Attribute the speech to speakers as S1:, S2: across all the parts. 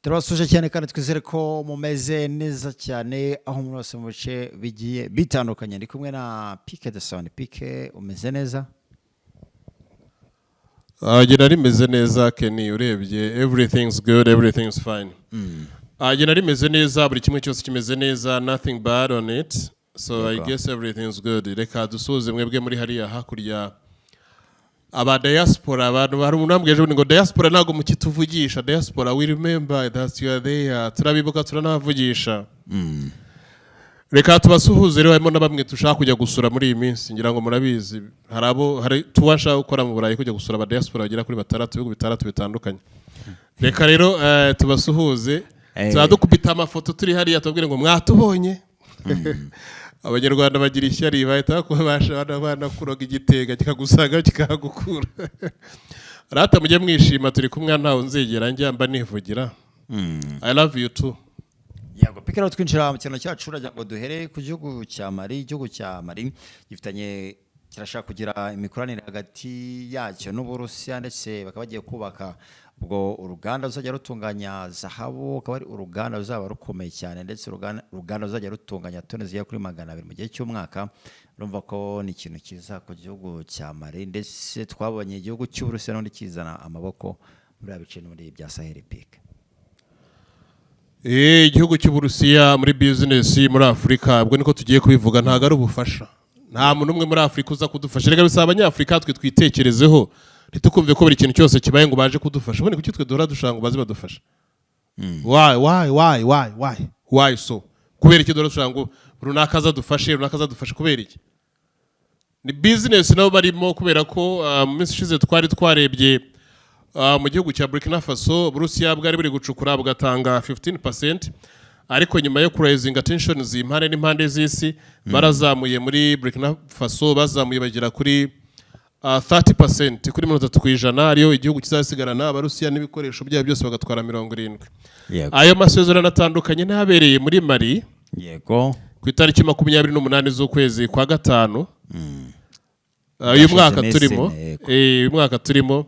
S1: turabasuje cyane kandi twizere ko mumeze neza cyane aho muri hose mu bice bigiye bitandukanye. Ndi kumwe na Pike the Sound. Pike, umeze neza?
S2: Agena rimeze neza Kenny, urebye everything's good, everything's fine. Agena rimeze neza, buri kimwe cyose kimeze neza, nothing bad on it. So I guess everything's good. Reka dusuze mwebwe muri hariya hakurya aba diaspora, abantu bari unambweje ngo diaspora nago mukituvugisha. Diaspora, we remember that you are there. Turabibuka turanavugisha. Reka tubasuhuze rero, harimo na bamwe tushaka kujya gusura muri iyi minsi, ngira ngo murabizi hari tubasha gukora mu Burayi kujya gusura aba diaspora bagera kuri 6 bihugu 6 bitandukanye. Reka rero tubasuhuze, turadukubita amafoto turi hariya tubwire ngo mwatubonye. Abanyarwanda bagira ishyari bahita kubasha abana kuroga igitega kikagusanga kikagukura. Rata mujye mwishima, turi kumwe ntawe nzegera njyamba nivugira. I love you too.
S1: Yego, Pike rero twinjira mu kintu cyacu rajya ngo duhere ku gihugu cya Mali. Igihugu cya Mali gifitanye kirashaka kugira imikoranire hagati yacyo n'Uburusiya, ndetse bakaba bagiye kubaka ubwo uruganda ruzajya rutunganya zahabu, akaba ari uruganda ruzaba rukomeye cyane, ndetse uruganda ruzajya rutunganya toni zigera kuri 200 mu gihe cy'umwaka. Urumva ko ni ikintu kiza ku gihugu cya Mali, ndetse twabonye igihugu cy'Uburusiya n'undi kizana amaboko muri abice muri bya Sahel. Pike,
S2: igihugu cy'Uburusiya muri business muri Afrika, ubwo niko tugiye kubivuga, ntago ari ubufasha. Nta muntu umwe muri Afrika uza kudufasha. Rega bisaba abanyafrika twe twitekerezeho, ntitukumve ko buri kintu cyose kibaye ngo baje kudufasha. Ubone kuki twe duhora dushanga bazi badufasha. Why so? Kubera iki duhora dushanga ngo runaka azadufashe kubera iki? Ni business nabo barimo, kubera ko mu minsi ishize twari twarebye mu gihugu cya Burkina Faso, Burusiya bwari buri gucukura bugatanga 15%, ariko nyuma yo raising attention zimpande n'impande z'isi, barazamuye muri Burkina Faso, bazamuye bagera kuri 30%, kuri 30%, ariyo igihugu kizasigarana Abarusiya n'ibikoresho byabo byose bagatwara 70%. Ayo masezerano atandukanye nabereye muri Mali.
S1: Yego,
S2: ku itariki 28 z'ukwezi kwa gatanu uyu mwaka turimo,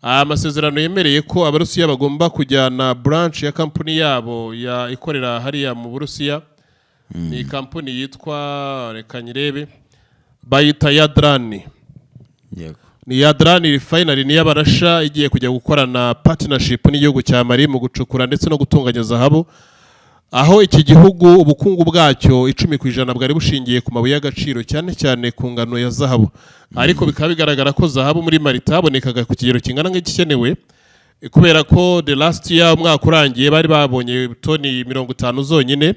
S2: amasezerano yemereye ko Abarusiya bagomba kujyana branch ya company yabo ya ikorera hariya mu Burusiya. Ni company yitwa reka nyirebe, bayita Yadrani.
S1: yego,
S2: Ni Yadrani Refinery, ni y'Abarasha, igiye kujya gukorana partnership n'igihugu cya Mali mu gucukura ndetse no gutunganya zahabu, aho iki gihugu ubukungu bwacyo 10% bwari bushingiye ku mabuye y'agaciro, cyane cyane ku ngano ya zahabu. Ariko bikaba bigaragara ko zahabu muri Mali tabonekaga ku kigero kingana nk'igikenewe, kubera ko the last year umwaka urangiye bari babonye toni 50 zonyine.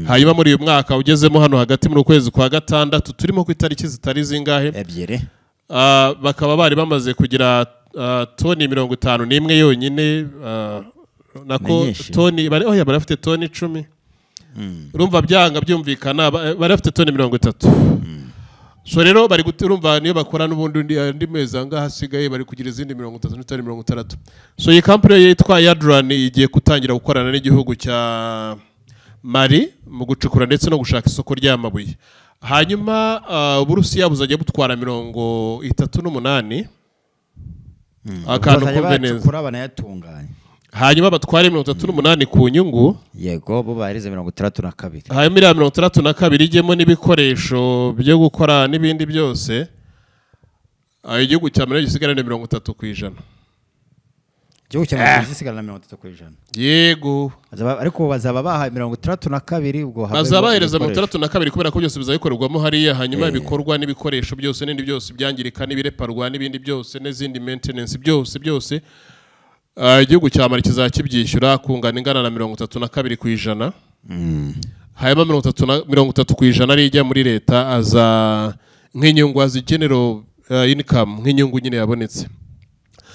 S2: Hanyuma muri uyu mwaka ugezemo hano hagati muri ukwezi kwa gatandatu turimo ku itariki zitari zingahe
S1: ebyiri,
S2: bakaba bari bamaze kugira toni 51 yonyine. Nako toni barafite toni 10. Urumva byanga byumvikana, barafite toni 30. So rero bari guturumva niyo bakora n'ubundi andi mezi anga hasigaye bari kugira izindi 30 n'itari 60. So iyi company yitwa Yadrani igiye gutangira gukorana n'igihugu cya Mali mu gucukura ndetse no gushaka isoko ry'amabuye. Hanyuma Uburusiya buzajya butwara 38 akantu kumve neza,
S1: banayatunganya.
S2: Hanyuma batware 38 ku nyungu.
S1: Yego, bo bahirize 62.
S2: Hanyuma 62 igemo n'ibikoresho byo gukora n'ibindi byose, igihugu cya Mali gisigarane 30%.
S1: Igihugu cya Mali gisigarane 30%.
S2: Yego,
S1: ariko bazaba bahaye 62, ubwo
S2: bazabahereza 32 kubera ko byose bizayikorerwamo hariya. Hanyuma ibikorwa n'ibikoresho byose n'indi byose byangirika n'ibireparwa n'ibindi byose n'izindi maintenance byose igihugu cya Mali kizakibyishyura kungana ingana na 32%. Hanyuma 30% ari ijya muri leta aza nk'inyungu, azi general income, nk'inyungu nyine yabonetse,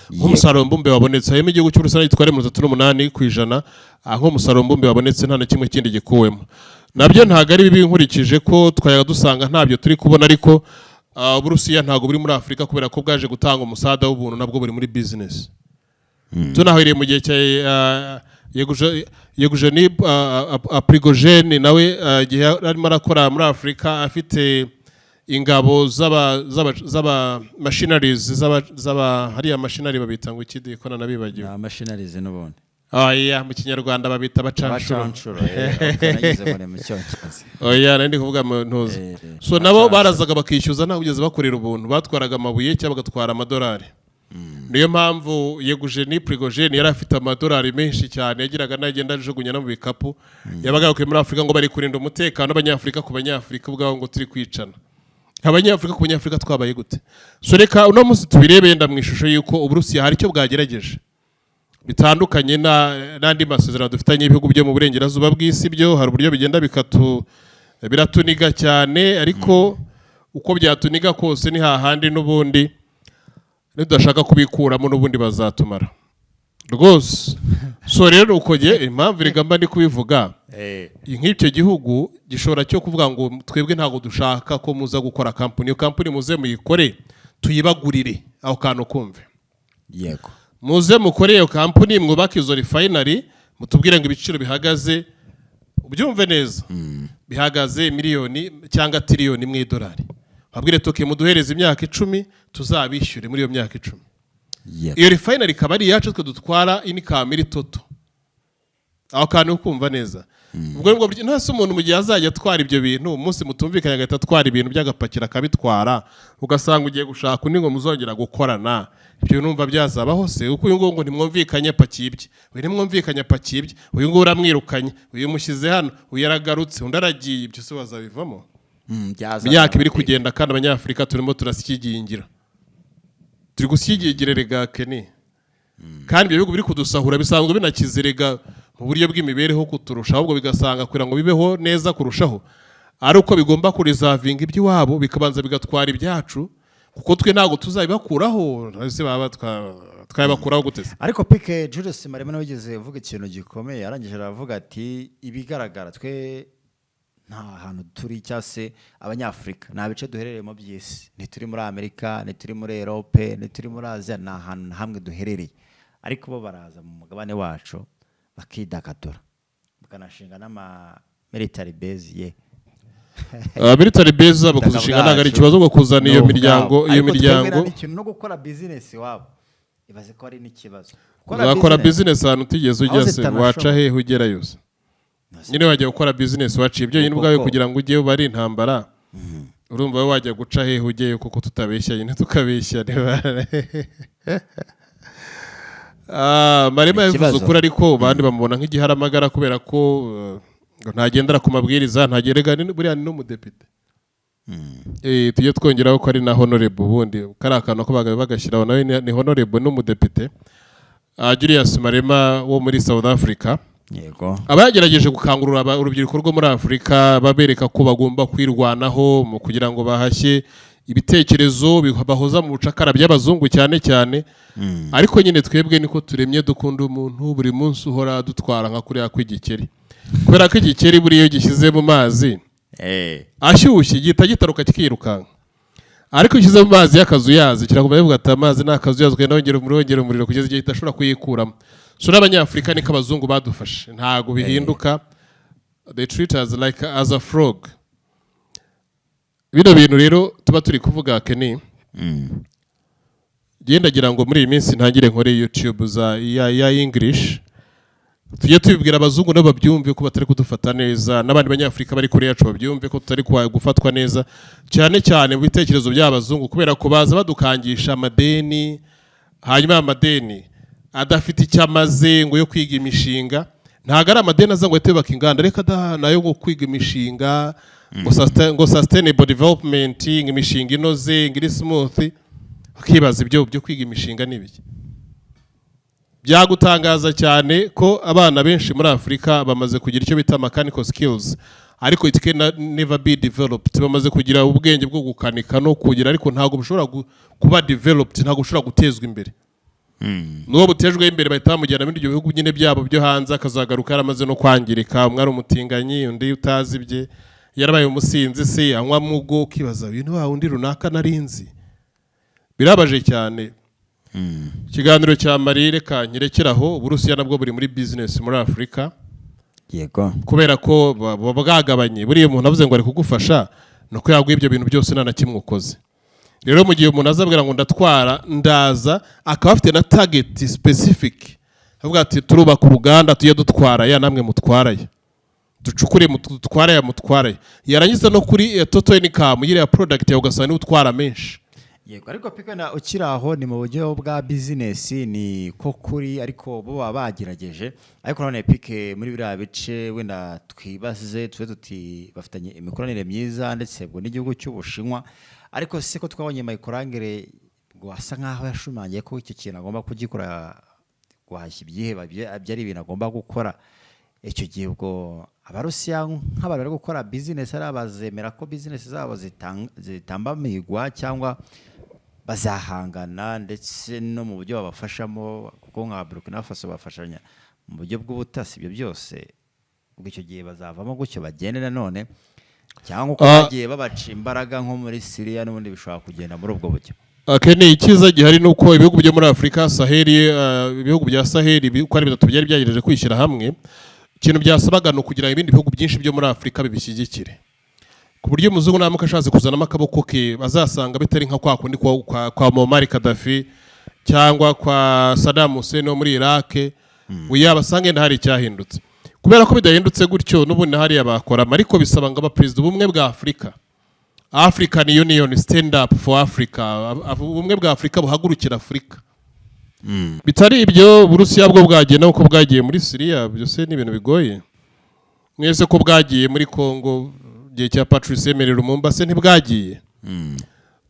S2: nk'umusaruro mbumbe wabonetse. Hanyuma igihugu cy'Uburusiya gitware 38%, nk'umusaruro mbumbe wabonetse nta na kimwe kindi gikuwemo. Nabyo ntago ari bibi nkurikije ko twayaga dusanga ntabyo turi kubona, ariko Uburusiya ntago buri muri Afrika kubera ko bwaje gutanga umusada w'ubuntu, nabwo buri muri business. Tunahiriye mu gihe cya Yevgeny Prigozhin, nawe gihe arimo arakora muri Afrika afite ingabo z'aba machineries z'aba hariya machinery babita ngo ikidi ko nanabibagiwe.
S1: Machineries n'ubundi
S2: oya mu kinyarwanda babita abacanshuro
S1: nagize ngo ni mu cyongereza
S2: oya nandi kuvuga mu ntuzi so nabo barazaga bakishyuza nta kugeza bakorera ubuntu batwaraga amabuye cyangwa bagatwara amadolari niyo mpamvu Yeguje Prigogine yari afite amadolari menshi cyane yagiraga n'agenda ajugunya no mu bikapu yabaga yakuye muri Afurika ngo bari kurinda umutekano w'abanyafurika ku banyafurika ubwabo ngo turi kwicana abanyafurika ku banyafurika twabaye gute so reka uno munsi tubirebe yenda mu ishusho y'uko Uburusiya hari icyo bwagerageje bitandukanye n'andi masezerano dufitanye ibihugu byo mu burengerazuba bw'isi byo hari uburyo bigenda biratuniga cyane ariko uko byatuniga kose ni hahandi n'ubundi nidashaka kubikuramo n'ubundi bazatumara rwose so rero ukoge impamvu rigamba ndi kubivuga nk'icyo gihugu gishobora cyo kuvuga ngo twebwe ntago dushaka ko muza gukora kampani iyo kampani muze muyikore tuyibagurire aho kantu kumve
S1: yego
S2: muze mukore iyo kampani mwubake izo refinery mutubwire ngo ibiciro bihagaze ubyumve neza bihagaze miliyoni cyangwa tiriyoni mu idolari babwire toke muduhereze imyaka 10 tuzabishyure muri iyo myaka 10 iyo refinery ikaba ari yacu twe dutwara inikamiri toto aho kantu ukumva neza ubwo ngo ntase umuntu mu gihe azajya atwara ibyo bintu umunsi mutumvikanye agahita atwara ibintu by'agapakira akabitwara ugasanga ugiye gushaka undi ngo muzongera gukorana ibyo numva byazabaho se uko uyu ngo ntimwumvikanye pakibye uyu ntimwumvikanye pakibye uyu ngo uramwirukanye uyu mushyize hano uyu yaragarutse undi aragiye ibyo se bazabivamo imyaka ibiri kugenda kandi abanyafurika turimo turasikigingira turi gusikigira rega Kenny kandi ibyo bihugu biri kudusahura bisanzwe binakizerega mu buryo bw'imibereho kuturusha ahubwo bigasanga kugira ngo bibeho neza kurushaho ari uko bigomba kurizavinga iby'iwabo bikabanza bigatwara ibyacu kuko twe ntago tuzabibakuraho ese baba twabakuraho guteze
S1: ariko Pique Julius Marema nawe yigeze uvuga ikintu gikomeye yarangije aravuga ati ibigaragara twe nta hantu turi cyase abanyafrika nta bice duherereyemo by'isi ntituri muri Amerika ntituri muri Europe ntituri muri Asia nta hantu hamwe duherereye ariko bo baraza mu mugabane wacu bakidagadura bakanashinga n'ama military base ye
S2: military base zabo kuzishinga ntago ari ikibazo ngo kuzana iyo miryango
S1: no gukora business wabo ibaze ko ari n'ikibazo
S2: uzakora business ahantu utigeze ujya se waca hehe ugera yose nyine wajya gukora business waciye ibyo nyine ubwawe kugira ngo ujye bari intambara urumva we wajya guca hehe ujye kuko tutabeshya nyine tukabeshya Marema yavuze ukuri ariko bandi bamubona nk'igiharamagara kubera ko ntagendera ku mabwiriza ntagerega buriya no mudepite tujye twongeraho ko ari na honorable ubundi kari akantu ko bagashyiraho nawe ni honorable n'umudepite Julius Marema wo muri South Africa
S1: yego
S2: abagerageje gukangurura urubyiruko rwo muri Afurika babereka ko bagomba kwirwanaho mu kugira ngo bahashye ibitekerezo bahoza mu bucakara by'abazungu cyane cyane ariko nyine twebwe niko turemye dukunda umuntu buri munsi uhora dutwara nka kuriya kw'igikeri kubera ko igikeri buri iyo gishyize mu mazi ashyushye gihita gitaruka kikirukanka ariko gishyize mu mazi y'akazu yazi kirakomeye bivuga ati amazi ni akazu yazi ugenda wongera umuriro kugeza igihe idashobora kuyikuramo so n'abanyafurika niko abazungu badufashe ntago bihinduka they treat us like as a frog bino bintu rero tuba turi kuvuga Kenny gendagira ngo muri iyi minsi ntangire nkore YouTube ya English tujye tubibwira abazungu nabo babyumve ko batari kudufata neza n'abandi banyafurika bari kuri yacu babyumve ko tutari gufatwa neza cyane cyane mu bitekerezo by'abazungu kubera ko baza badukangisha amadeni hanyuma amadeni adafite icyo amaze ngo yo kwiga imishinga ntago ari amadeni aza ngo yatebaka inganda reka nayo ngo kwiga imishinga ngo sustainable development imishinga inoze ngiri smooth ukibaza ibyo kwiga imishinga n'ibiki byagutangaza cyane ko abana benshi muri Afurika bamaze kugira icyo bita mechanical skills ariko it can never be developed bamaze kugira ubwenge bwo gukanika no kugira ariko ntago bushobora kuba developed ntago bushobora gutezwa imbere n'uwo butejwe imbere bahita bamujyana muri ibyo bihugu nyine byabo byo hanze akazagaruka yaramaze no kwangirika umwe ari umutinganyi undi utazi ibye yarabaye umusinzi se anywa mugo ukibaza ibintu wa undi runaka narinzi birabaje cyane ikiganiro cya Marire kanyirekeraho Uburusiya nabwo buri muri business muri Afurika
S1: yego
S2: kubera ko bwagabanye buriya umuntu avuze ngo ari kugufasha no ko yaguye ibyo bintu byose nta na kimwe ukoze rero mu gihe umuntu azabwira ngo ndatwara ndaza akaba afite na target specific avuga ati turubaka uruganda tujye dutwara ya namwe mutwaraye ducukure mutwaraye yarangiza no kuri total income yiriya product yawe ugasanga ni utwara menshi.
S1: Yego ariko pikana ukiri aho ni mu buryo bwa business ni ko kuri ariko bo baba bagerageje ariko none pike muri biriya bice wenda twibaze tuti bafitanye imikoranire myiza ndetse bwo n'igihugu cy'Ubushinwa ariko se ko twabonye Michael gwasa nkaho yashumangiye ko icyo kintu agomba kugikora gwahashya ibyiheba byari ibintu agomba gukora icyo gihe ubwo Abarusiya nk'abantu bari gukora business ari abazemera ko business zabo zitambamigwa cyangwa bazahangana ndetse no mu buryo babafashamo kuko nka Burkina Faso bafashanya mu buryo bw'ubutasi ibyo byose ubwo icyo gihe bazavamo gutyo bagende nanone cyangwa uko bagiye babaca imbaraga nko muri Syria n'ubundi bishobora kugenda muri ubwo buryo.
S2: Akene ikiza gihari nuko ibihugu byo muri Afrika Saheli ibihugu bya Saheli uko ari bitatu byari byagejeje kwishyira hamwe ikintu byasabaga no kugira ibindi bihugu byinshi byo muri Afrika bibishyigikire ku buryo muzungu namuka ashatse kuzana akaboko ke bazasanga bitari nka kwa kundi kwa Muammar Gaddafi cyangwa kwa Saddam Hussein wo muri Iraq uyabasange ndahari cyahindutse kubera ko bidahindutse gutyo n'ubundi hari abakora ariko bisaba ngo abapresident bumwe bwa Afrika African Union stand up for Africa ubumwe bwa Afrika buhagurukira Afrika bitari ibyo Burusiya bwo bwagiye nuko bwagiye muri Syria byose ni ibintu bigoye mwese ko bwagiye muri Congo gihe cya Patrice Emery Lumumba se ntibwagiye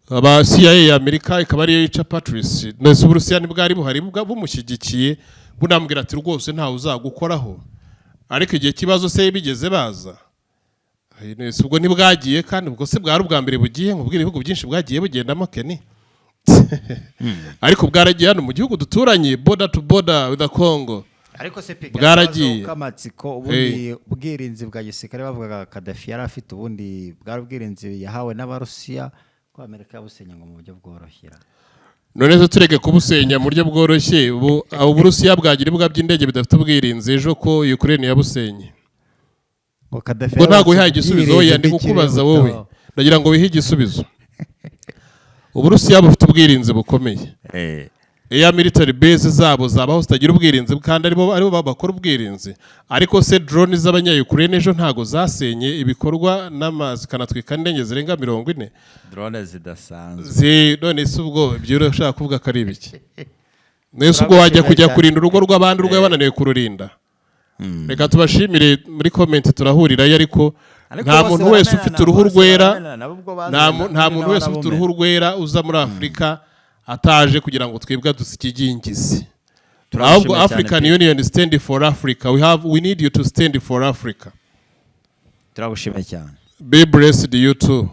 S2: aba CIA ya Amerika ikaba ari yica Patrice nese Burusiya ntibwari buhari bumushyigikiye bunambwira ati rwose ntawe uzagukoraho ariko igihe kibazo se bigeze baza nese ubwo ntibwagiye kandi ubwo se bwari ubwa mbere bugiye nkubwira ibihugu byinshi bwagiye bugendamo Keni ariko bwaragiye hano mu gihugu duturanye border to border with the Congo
S1: ariko se
S2: bwaragiye
S1: kamatsiko ubundi bwirinzi bwa gisirikare bavugaga Gaddafi yari afite ubundi bwari ubwirinzi yahawe n'Abarusiya ko Amerika yabusenya ngo mu buryo bworoshera
S2: none se tureke kubusenya mu buryo bworoshye abo Burusiya bwagira ibibuga by'indege bidafite ubwirinzi ejo ko Ukraine yabusenye ngo ntago wihaye igisubizo yandi kukubaza wowe ndagira ngo wihe igisubizo Uburusiya bufite ubwirinzi bukomeye ya military base zabo zabaho zitagira ubwirinzi kandi aribo bakora ubwirinzi ariko se drone z'abanya-Ukraine ejo ntago zasenye ibikorwa n'amazi kanatwika indenge zirenga 40
S1: drone zidasanzwe
S2: none se ubwo ibyo ushaka kuvuga ko ari ibiki nese ubwo wajya kujya kurinda urugo rw'abandi rwabananiye kururinda reka tubashimire muri comment turahurirayo ariko nta muntu wese ufite uruhu rwera nta muntu wese ufite uruhu rwera uza muri Afrika ataje kugira ngo twebwe dusikigingize ahubwo African Union stand for Africa we need you to stand for Africa
S1: turagushimye cyane
S2: be blessed you too.